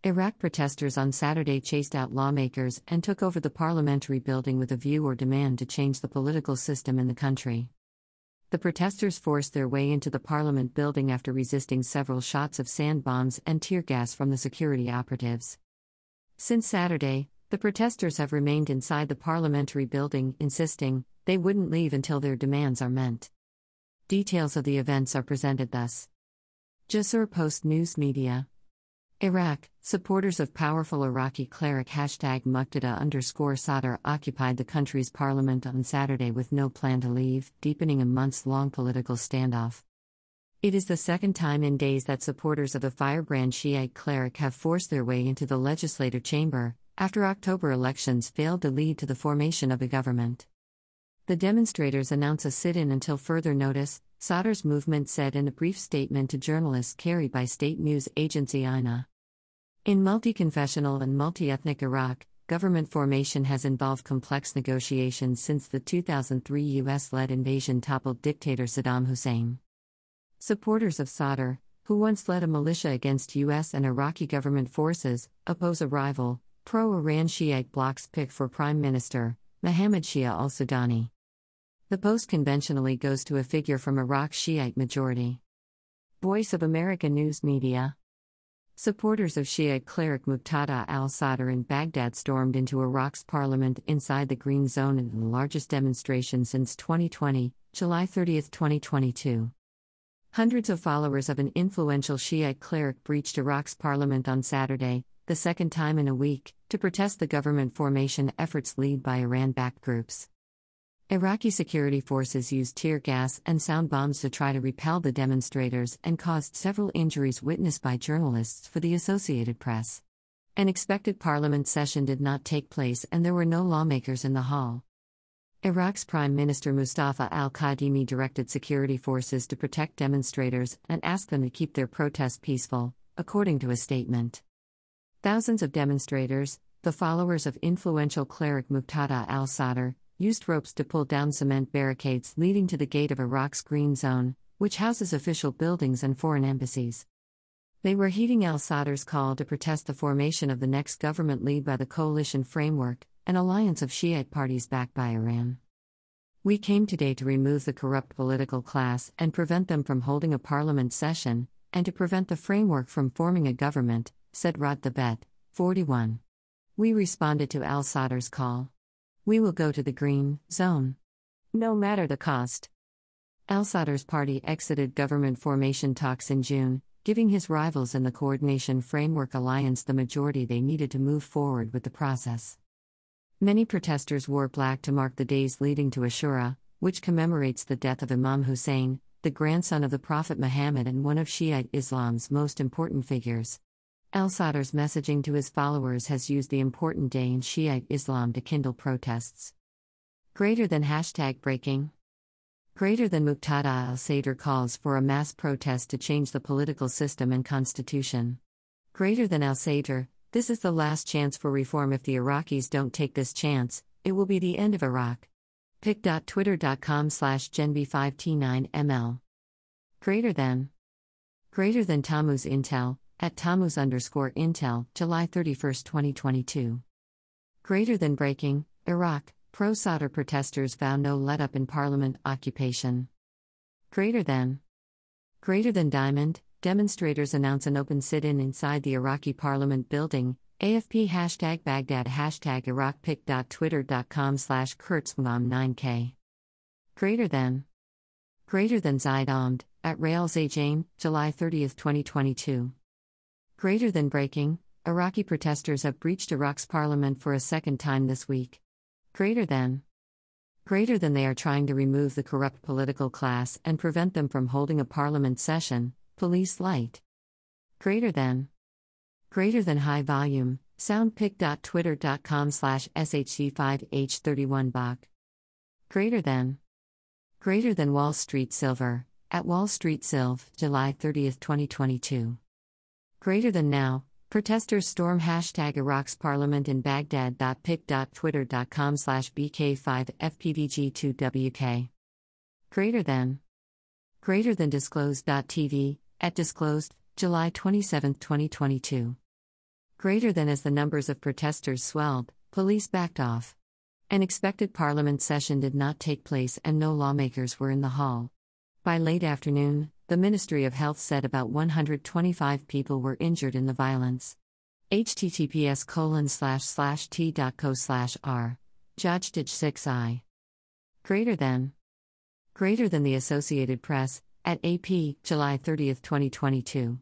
Iraq protesters on Saturday chased out lawmakers and took over the parliamentary building with a view or demand to change the political system in the country. The protesters forced their way into the parliament building after resisting several shots of sand bombs and tear gas from the security operatives. Since Saturday, the protesters have remained inside the parliamentary building, insisting they wouldn't leave until their demands are met. Details of the events are presented thus. Jasur Post News Media. Iraq, supporters of powerful Iraqi cleric #Muqtada_Sadr occupied the country's parliament on Saturday with no plan to leave, deepening a months-long political standoff. It is the second time in days that supporters of the firebrand Shiite cleric have forced their way into the legislative chamber, after October elections failed to lead to the formation of a government. The demonstrators announce a sit-in until further notice, Sadr's movement said in a brief statement to journalists carried by state news agency INA. In multi-confessional and multi-ethnic Iraq, government formation has involved complex negotiations since the 2003 U.S.-led invasion toppled dictator Saddam Hussein. Supporters of Sadr, who once led a militia against U.S. and Iraqi government forces, oppose a rival, pro-Iran Shiite bloc's pick for Prime Minister, Mohammed Shia al-Sudani. The post conventionally goes to a figure from Iraq's Shiite majority. Voice of America News Media. Supporters of Shiite cleric Muqtada al-Sadr in Baghdad stormed into Iraq's parliament inside the Green Zone in the largest demonstration since 2020, July 30, 2022. Hundreds of followers of an influential Shiite cleric breached Iraq's parliament on Saturday, the second time in a week, to protest the government formation efforts led by Iran-backed groups. Iraqi security forces used tear gas and sound bombs to try to repel the demonstrators and caused several injuries witnessed by journalists for the Associated Press. An expected parliament session did not take place and there were no lawmakers in the hall. Iraq's Prime Minister Mustafa al-Kadhimi directed security forces to protect demonstrators and asked them to keep their protest peaceful, according to a statement. Thousands of demonstrators, the followers of influential cleric Muqtada al-Sadr, used ropes to pull down cement barricades leading to the gate of Iraq's Green Zone, which houses official buildings and foreign embassies. They were heeding al-Sadr's call to protest the formation of the next government led by the Coalition Framework, an alliance of Shiite parties backed by Iran. "We came today to remove the corrupt political class and prevent them from holding a parliament session, and to prevent the framework from forming a government," said Rad Thabet, 41. "We responded to al-Sadr's call. We will go to the Green Zone, no matter the cost." Al-Sadr's party exited government formation talks in June, giving his rivals in the Coordination Framework Alliance the majority they needed to move forward with the process. Many protesters wore black to mark the days leading to Ashura, which commemorates the death of Imam Hussein, the grandson of the Prophet Muhammad and one of Shiite Islam's most important figures. Al-Sadr's messaging to his followers has used the important day in Shiite Islam to kindle protests. Greater than #breaking. Greater than Muqtada al-Sadr calls for a mass protest to change the political system and constitution. Greater than al-Sadr, this is the last chance for reform. If the Iraqis don't take this chance, it will be the end of Iraq. pic.twitter.com/genb5t9ml. Greater than Tammuz Intel, at Tammuz_Intel, July 31, 2022. Greater than breaking, Iraq, pro-Sadr protesters vow no let-up in parliament occupation. Greater than diamond, demonstrators announce an open sit-in inside the Iraqi parliament building, AFP #Baghdad #Iraq pic.twitter.com/Kurtzmam9k. Greater than Zaid Ahmed, at Rail Zajain, July 30, 2022. Greater than breaking, Iraqi protesters have breached Iraq's parliament for a second time this week. Greater than they are trying to remove the corrupt political class and prevent them from holding a parliament session, police light. Greater than high volume, sound pic.twitter.com/shc5h31bach. Greater than Wall Street Silver, at Wall Street Silv, July 30, 2022. Greater than now, protesters storm #Iraq's parliament in Baghdad. pic.twitter.com/bk5fpvg2wk. Greater than disclosed.tv, at disclosed, July 27, 2022. Greater than as the numbers of protesters swelled, police backed off. An expected parliament session did not take place and no lawmakers were in the hall. By late afternoon, the Ministry of Health said about 125 people were injured in the violence. https://t.co/r. Jajtij 6i. Greater than the Associated Press, at AP, July 30, 2022.